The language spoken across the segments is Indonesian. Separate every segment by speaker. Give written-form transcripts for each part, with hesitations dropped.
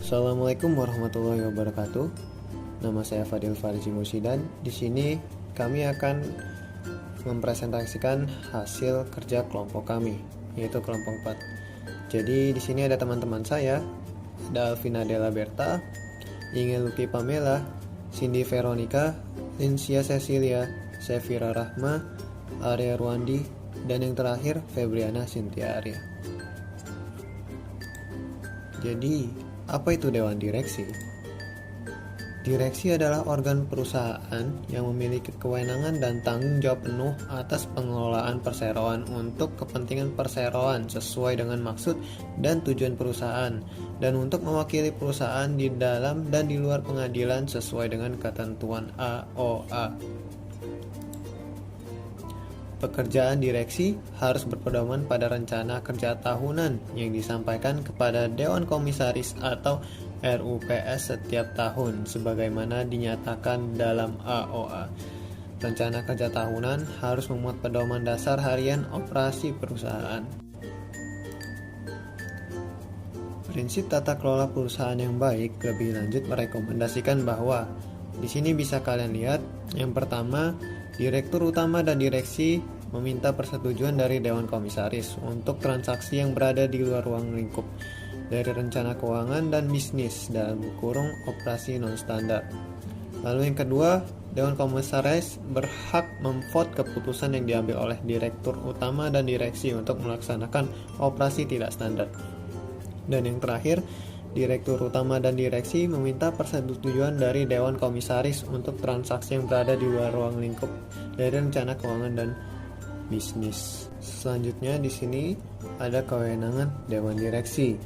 Speaker 1: Assalamualaikum warahmatullahi wabarakatuh. Nama saya Fadil Farji Musidan. Di sini kami akan mempresentasikan hasil kerja kelompok kami, yaitu kelompok 4. Jadi di sini ada teman-teman saya, ada Alvina Della Berta, Inge Luki Pamela, Cindy Veronica, Lincia Cecilia, Sefira Rahma, Arya Ruandi, dan yang terakhir Febriana Cynthia Arya. Jadi, apa itu Dewan Direksi? Direksi adalah organ perusahaan yang memiliki kewenangan dan tanggung jawab penuh atas pengelolaan perseroan untuk kepentingan perseroan sesuai dengan maksud dan tujuan perusahaan, dan untuk mewakili perusahaan di dalam dan di luar pengadilan sesuai dengan ketentuan AOA. Pekerjaan direksi harus berpedoman pada rencana kerja tahunan yang disampaikan kepada Dewan Komisaris atau RUPS setiap tahun sebagaimana dinyatakan dalam AOA. Rencana kerja tahunan harus memuat pedoman dasar harian operasi perusahaan. Prinsip tata kelola perusahaan yang baik lebih lanjut merekomendasikan bahwa di sini bisa kalian lihat, yang pertama, Direktur utama dan direksi meminta persetujuan dari Dewan Komisaris untuk transaksi yang berada di luar ruang lingkup dari rencana keuangan dan bisnis dalam kurung operasi non-standar. Lalu yang kedua, Dewan Komisaris berhak memvote keputusan yang diambil oleh Direktur utama dan direksi untuk melaksanakan operasi tidak standar. Dan yang terakhir, Direktur utama dan direksi meminta persetujuan dari Dewan Komisaris untuk transaksi yang berada di luar ruang lingkup dari rencana keuangan dan bisnis. Selanjutnya di sini ada kewenangan Dewan Direksi.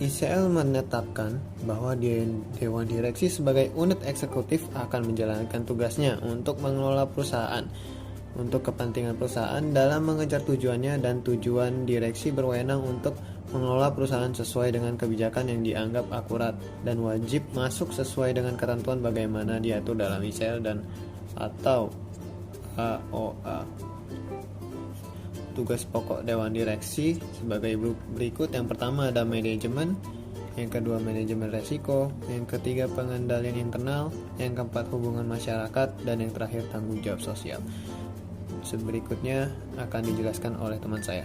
Speaker 1: ICL menetapkan bahwa Dewan Direksi sebagai unit eksekutif akan menjalankan tugasnya untuk mengelola perusahaan untuk kepentingan perusahaan dalam mengejar tujuannya, dan tujuan direksi berwenang untuk mengelola perusahaan sesuai dengan kebijakan yang dianggap akurat dan wajib masuk sesuai dengan ketentuan bagaimana diatur dalam ICL dan atau AOA. Tugas pokok Dewan Direksi sebagai berikut. Yang pertama ada manajemen, yang kedua manajemen resiko, yang ketiga pengendalian internal, yang keempat hubungan masyarakat, dan yang terakhir tanggung jawab sosial. Berikutnya akan dijelaskan oleh teman saya.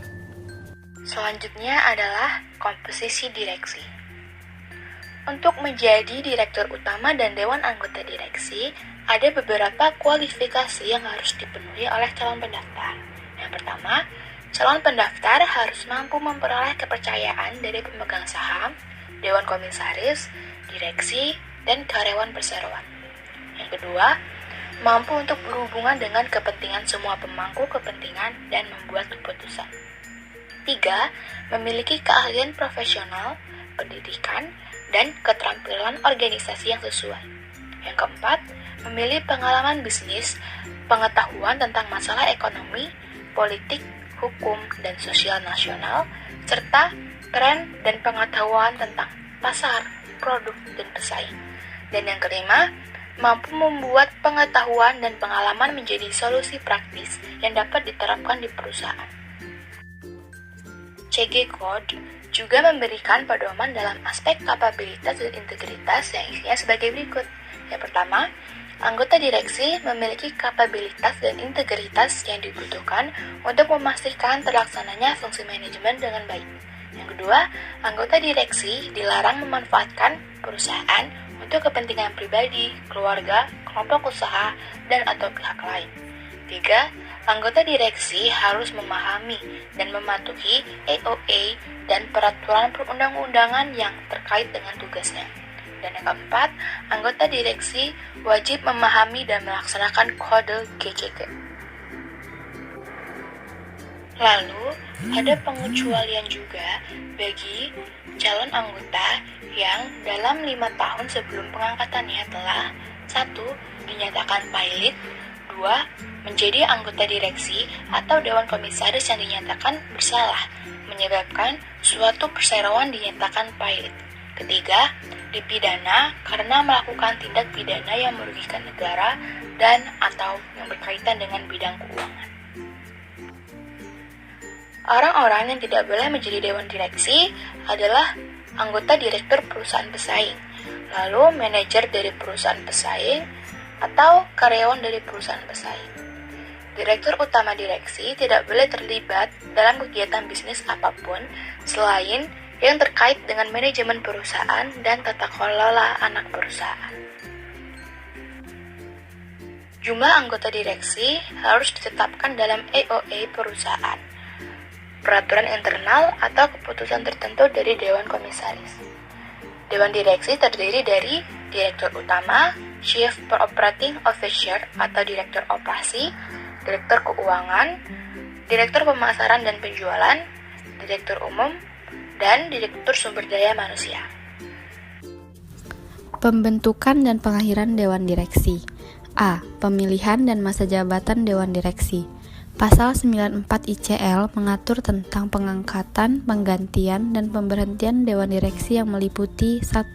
Speaker 2: Selanjutnya adalah komposisi direksi. Untuk menjadi direktur utama dan dewan anggota direksi, ada beberapa kualifikasi yang harus dipenuhi oleh calon pendaftar. Yang pertama, calon pendaftar harus mampu memperoleh kepercayaan dari pemegang saham, dewan komisaris, direksi, dan karyawan perseroan. Yang kedua, mampu untuk berhubungan dengan kepentingan semua pemangku kepentingan dan membuat keputusan. 3. Memiliki keahlian profesional, pendidikan, dan keterampilan organisasi yang sesuai. Yang keempat, memiliki pengalaman bisnis, pengetahuan tentang masalah ekonomi, politik, hukum, dan sosial nasional, serta tren dan pengetahuan tentang pasar, produk, dan pesaing. Dan yang kelima, mampu membuat pengetahuan dan pengalaman menjadi solusi praktis yang dapat diterapkan di perusahaan. CG Code juga memberikan pedoman dalam aspek kapabilitas dan integritas yang isinya sebagai berikut. Yang pertama, anggota direksi memiliki kapabilitas dan integritas yang dibutuhkan untuk memastikan terlaksananya fungsi manajemen dengan baik. Yang kedua, anggota direksi dilarang memanfaatkan perusahaan untuk kepentingan pribadi, keluarga, kelompok usaha, dan atau pihak lain. 3. Anggota direksi harus memahami dan mematuhi AOA dan peraturan perundang-undangan yang terkait dengan tugasnya. Dan yang keempat, anggota direksi wajib memahami dan melaksanakan kode GCK. Lalu, ada pengecualian juga bagi calon anggota yang dalam 5 tahun sebelum pengangkatannya telah 1. Dinyatakan pilot, 2. Menjadi anggota direksi atau dewan komisaris yang dinyatakan bersalah menyebabkan suatu perseroan dinyatakan pilot. Ketiga, dipidana karena melakukan tindak pidana yang merugikan negara dan atau yang berkaitan dengan bidang keuangan. Orang-orang yang tidak boleh menjadi dewan direksi adalah anggota direktur perusahaan pesaing, lalu manajer dari perusahaan pesaing, atau karyawan dari perusahaan pesaing. Direktur utama direksi tidak boleh terlibat dalam kegiatan bisnis apapun selain yang terkait dengan manajemen perusahaan dan tata kelola anak perusahaan. Jumlah anggota direksi harus ditetapkan dalam EOA perusahaan, peraturan internal atau keputusan tertentu dari Dewan Komisaris. Dewan Direksi terdiri dari Direktur Utama, Chief Operating Officer atau Direktur Operasi, Direktur Keuangan, Direktur Pemasaran dan Penjualan, Direktur Umum, dan Direktur Sumber Daya Manusia.
Speaker 3: Pembentukan dan pengakhiran Dewan Direksi. A. Pemilihan dan masa jabatan Dewan Direksi. Pasal 94 ICL mengatur tentang pengangkatan, penggantian, dan pemberhentian Dewan Direksi yang meliputi 1.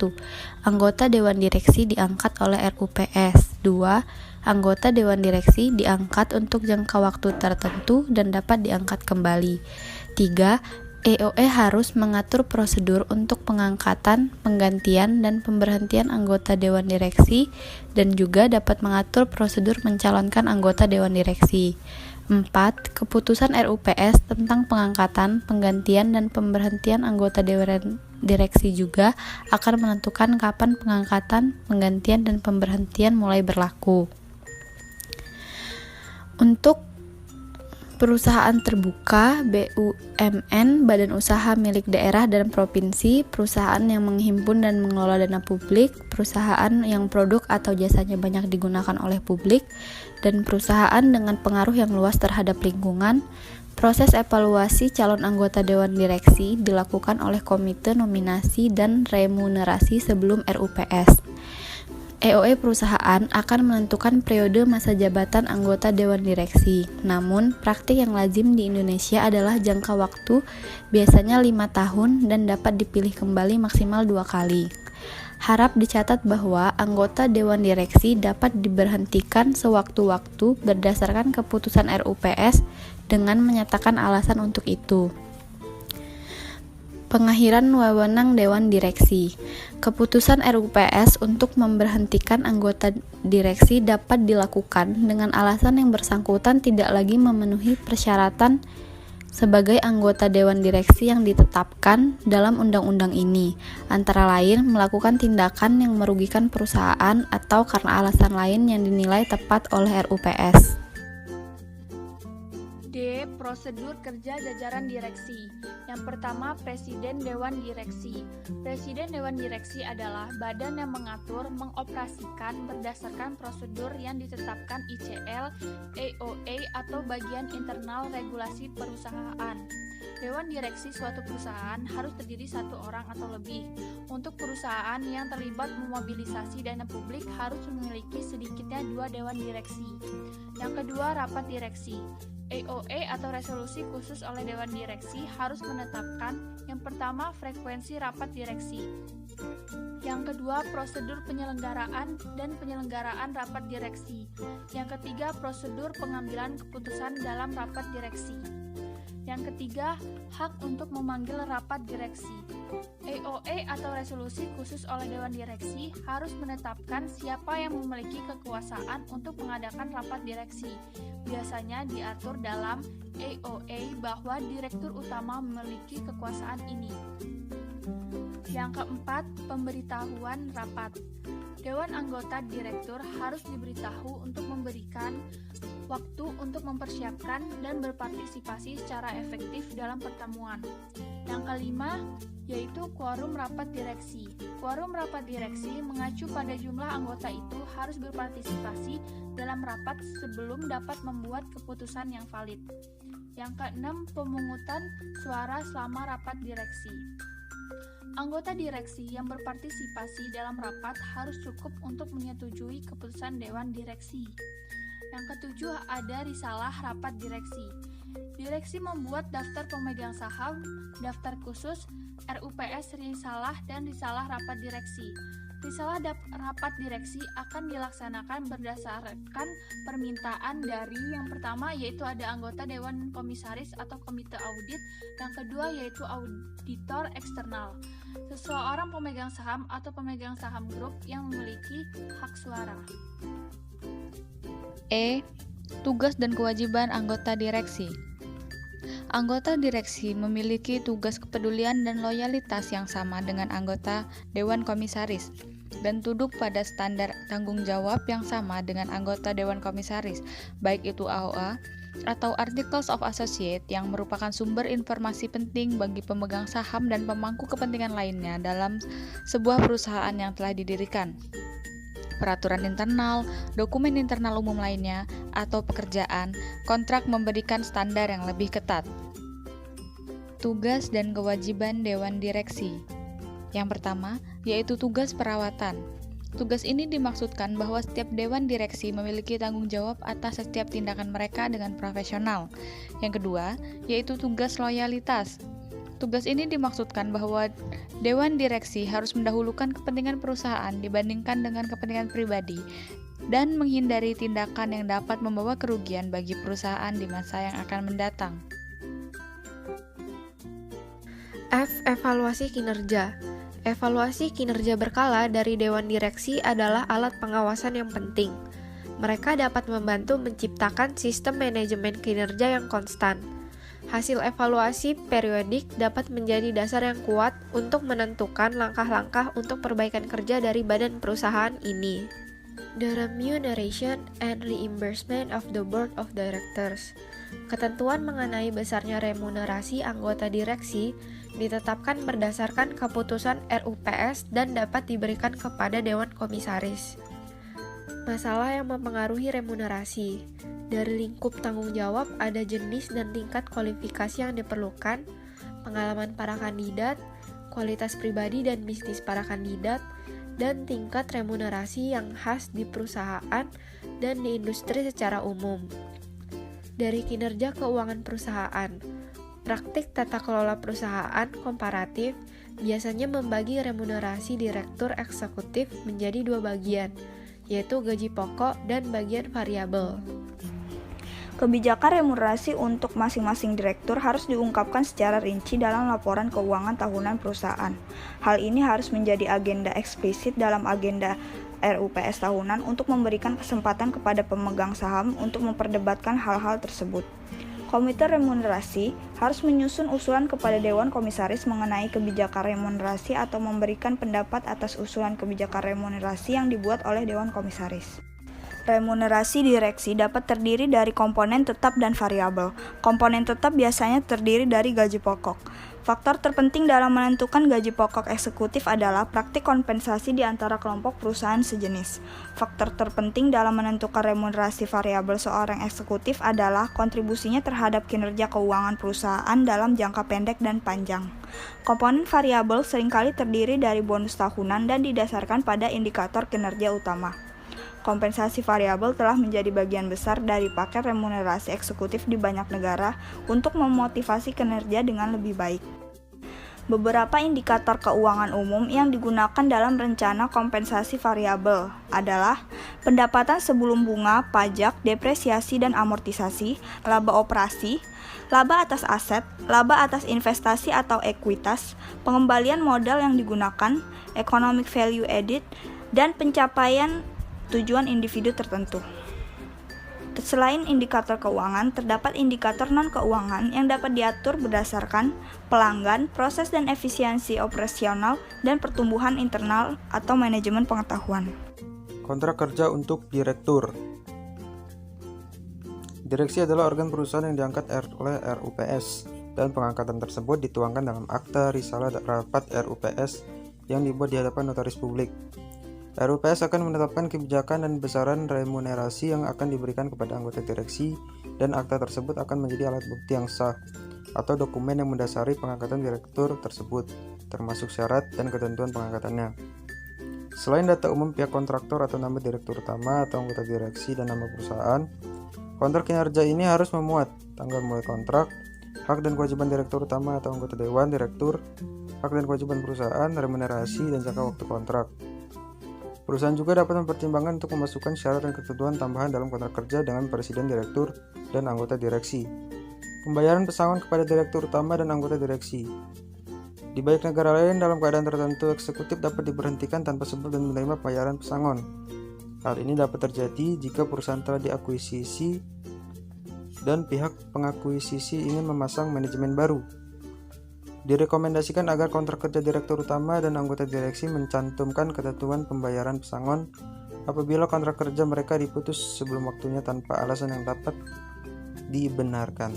Speaker 3: Anggota Dewan Direksi diangkat oleh RUPS. 2. Anggota Dewan Direksi diangkat untuk jangka waktu tertentu dan dapat diangkat kembali. 3. EOE harus mengatur prosedur untuk pengangkatan, penggantian, dan pemberhentian anggota Dewan Direksi dan juga dapat mengatur prosedur mencalonkan anggota Dewan Direksi. 4. Keputusan RUPS tentang pengangkatan, penggantian, dan pemberhentian anggota Dewan Direksi juga akan menentukan kapan pengangkatan, penggantian, dan pemberhentian mulai berlaku. Untuk perusahaan terbuka, BUMN, badan usaha milik daerah dan provinsi, perusahaan yang menghimpun dan mengelola dana publik, perusahaan yang produk atau jasanya banyak digunakan oleh publik, dan perusahaan dengan pengaruh yang luas terhadap lingkungan. Proses evaluasi calon anggota Dewan Direksi dilakukan oleh Komite Nominasi dan Remunerasi sebelum RUPS. EOE perusahaan akan menentukan periode masa jabatan anggota Dewan Direksi. Namun, praktik yang lazim di Indonesia adalah jangka waktu biasanya 5 tahun dan dapat dipilih kembali maksimal 2 kali. Harap dicatat bahwa anggota Dewan Direksi dapat diberhentikan sewaktu-waktu berdasarkan keputusan RUPS dengan menyatakan alasan untuk itu. Pengakhiran wewenang Dewan Direksi. Keputusan RUPS untuk memberhentikan anggota direksi dapat dilakukan dengan alasan yang bersangkutan tidak lagi memenuhi persyaratan sebagai anggota Dewan Direksi yang ditetapkan dalam undang-undang ini, antara lain melakukan tindakan yang merugikan perusahaan atau karena alasan lain yang dinilai tepat oleh RUPS.
Speaker 4: D. Prosedur kerja jajaran direksi. Yang pertama, Presiden Dewan Direksi. Presiden Dewan Direksi adalah badan yang mengatur, mengoperasikan berdasarkan prosedur yang ditetapkan ICL, EOA atau bagian internal regulasi perusahaan. Dewan Direksi suatu perusahaan harus terdiri 1 orang atau lebih. Untuk perusahaan yang terlibat memobilisasi dana publik harus memiliki sedikitnya 2 Dewan Direksi. Yang kedua, Rapat Direksi. EOA atau resolusi khusus oleh Dewan Direksi harus menetapkan yang pertama frekuensi rapat direksi, yang kedua prosedur penyelenggaraan dan penyelenggaraan rapat direksi, yang ketiga prosedur pengambilan keputusan dalam rapat direksi, yang ketiga hak untuk memanggil rapat direksi. EOA atau resolusi khusus oleh Dewan Direksi harus menetapkan siapa yang memiliki kekuasaan untuk mengadakan rapat direksi. Biasanya diatur dalam EOA bahwa Direktur Utama memiliki kekuasaan ini. Yang keempat, pemberitahuan rapat. Dewan anggota direktur harus diberitahu untuk memberikan waktu untuk mempersiapkan dan berpartisipasi secara efektif dalam pertemuan. Yang kelima, yaitu quorum rapat direksi. Quorum rapat direksi mengacu pada jumlah anggota itu harus berpartisipasi dalam rapat sebelum dapat membuat keputusan yang valid. Yang keenam, pemungutan suara selama rapat direksi. Anggota direksi yang berpartisipasi dalam rapat harus cukup untuk menyetujui keputusan Dewan Direksi. Yang ketujuh, ada risalah rapat direksi. Direksi membuat daftar pemegang saham, daftar khusus, RUPS risalah, dan risalah rapat direksi. Risalah rapat direksi akan dilaksanakan berdasarkan permintaan dari yang pertama yaitu ada anggota Dewan Komisaris atau Komite Audit, yang kedua yaitu auditor eksternal. Seseorang pemegang saham atau pemegang saham grup yang memiliki hak suara.
Speaker 3: E. Tugas dan kewajiban anggota direksi. Anggota direksi memiliki tugas kepedulian dan loyalitas yang sama dengan anggota Dewan Komisaris dan tunduk pada standar tanggung jawab yang sama dengan anggota Dewan Komisaris, baik itu AOA atau Articles of Associate yang merupakan sumber informasi penting bagi pemegang saham dan pemangku kepentingan lainnya dalam sebuah perusahaan yang telah didirikan. Peraturan internal, dokumen internal umum lainnya, atau pekerjaan, kontrak memberikan standar yang lebih ketat. Tugas dan kewajiban Dewan Direksi. Yang pertama, yaitu tugas perawatan. Tugas ini dimaksudkan bahwa setiap Dewan Direksi memiliki tanggung jawab atas setiap tindakan mereka dengan profesional. Yang kedua, yaitu tugas loyalitas. Tugas ini dimaksudkan bahwa Dewan Direksi harus mendahulukan kepentingan perusahaan dibandingkan dengan kepentingan pribadi dan menghindari tindakan yang dapat membawa kerugian bagi perusahaan di masa yang akan mendatang.
Speaker 5: F. Evaluasi kinerja. Evaluasi kinerja berkala dari Dewan Direksi adalah alat pengawasan yang penting. Mereka dapat membantu menciptakan sistem manajemen kinerja yang konstan. Hasil evaluasi periodik dapat menjadi dasar yang kuat untuk menentukan langkah-langkah untuk perbaikan kerja dari badan perusahaan ini. The remuneration and reimbursement of the Board of Directors. Ketentuan mengenai besarnya remunerasi anggota direksi ditetapkan berdasarkan keputusan RUPS dan dapat diberikan kepada Dewan Komisaris. Masalah yang mempengaruhi remunerasi. Dari lingkup tanggung jawab ada jenis dan tingkat kualifikasi yang diperlukan, pengalaman para kandidat, kualitas pribadi dan bisnis para kandidat, dan tingkat remunerasi yang khas di perusahaan dan di industri secara umum. Dari kinerja keuangan perusahaan, praktik tata kelola perusahaan komparatif biasanya membagi remunerasi direktur eksekutif menjadi dua bagian, yaitu gaji pokok dan bagian variabel.
Speaker 6: Kebijakan remunerasi untuk masing-masing direktur harus diungkapkan secara rinci dalam laporan keuangan tahunan perusahaan. Hal ini harus menjadi agenda eksplisit dalam agenda RUPS tahunan untuk memberikan kesempatan kepada pemegang saham untuk memperdebatkan hal-hal tersebut. Komite remunerasi harus menyusun usulan kepada Dewan Komisaris mengenai kebijakan remunerasi atau memberikan pendapat atas usulan kebijakan remunerasi yang dibuat oleh Dewan Komisaris. Remunerasi direksi dapat terdiri dari komponen tetap dan variabel. Komponen tetap biasanya terdiri dari gaji pokok. Faktor terpenting dalam menentukan gaji pokok eksekutif adalah praktik kompensasi di antara kelompok perusahaan sejenis. Faktor terpenting dalam menentukan remunerasi variabel seorang eksekutif adalah kontribusinya terhadap kinerja keuangan perusahaan dalam jangka pendek dan panjang. Komponen variabel seringkali terdiri dari bonus tahunan dan didasarkan pada indikator kinerja utama. Kompensasi variabel telah menjadi bagian besar dari paket remunerasi eksekutif di banyak negara untuk memotivasi kinerja dengan lebih baik. Beberapa indikator keuangan umum yang digunakan dalam rencana kompensasi variabel adalah pendapatan sebelum bunga, pajak, depresiasi dan amortisasi, laba operasi, laba atas aset, laba atas investasi atau ekuitas, pengembalian modal yang digunakan, economic value added, dan pencapaian tujuan individu tertentu. Selain indikator keuangan, terdapat indikator non-keuangan yang dapat diatur berdasarkan pelanggan, proses dan efisiensi operasional, dan pertumbuhan internal atau manajemen pengetahuan.
Speaker 7: Kontrak kerja untuk direktur. Direksi adalah organ perusahaan yang diangkat oleh RUPS, dan pengangkatan tersebut dituangkan dalam akta risalah rapat RUPS yang dibuat di hadapan notaris publik. RUPS akan menetapkan kebijakan dan besaran remunerasi yang akan diberikan kepada anggota direksi, dan akta tersebut akan menjadi alat bukti yang sah atau dokumen yang mendasari pengangkatan direktur tersebut, termasuk syarat dan ketentuan pengangkatannya. Selain data umum pihak kontraktor atau nama direktur utama atau anggota direksi dan nama perusahaan, kontrak kinerja ini harus memuat tanggal mulai kontrak, hak dan kewajiban direktur utama atau anggota dewan direktur, hak dan kewajiban perusahaan, remunerasi, dan jangka waktu kontrak. Perusahaan juga dapat mempertimbangkan untuk memasukkan syarat dan ketentuan tambahan dalam kontrak kerja dengan presiden direktur dan anggota direksi. Pembayaran pesangon kepada direktur utama dan anggota direksi. Di banyak negara lain, dalam keadaan tertentu, eksekutif dapat diberhentikan tanpa sebab dan menerima pembayaran pesangon. Hal ini dapat terjadi jika perusahaan telah diakuisisi dan pihak pengakuisisi ingin memasang manajemen baru. Direkomendasikan agar kontrak kerja direktur utama dan anggota direksi mencantumkan ketentuan pembayaran pesangon apabila kontrak kerja mereka diputus sebelum waktunya tanpa alasan yang dapat dibenarkan.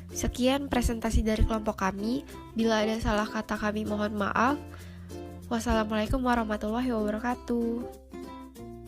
Speaker 5: Sekian presentasi dari kelompok kami. Bila ada salah kata kami mohon maaf. Wassalamualaikum warahmatullahi wabarakatuh.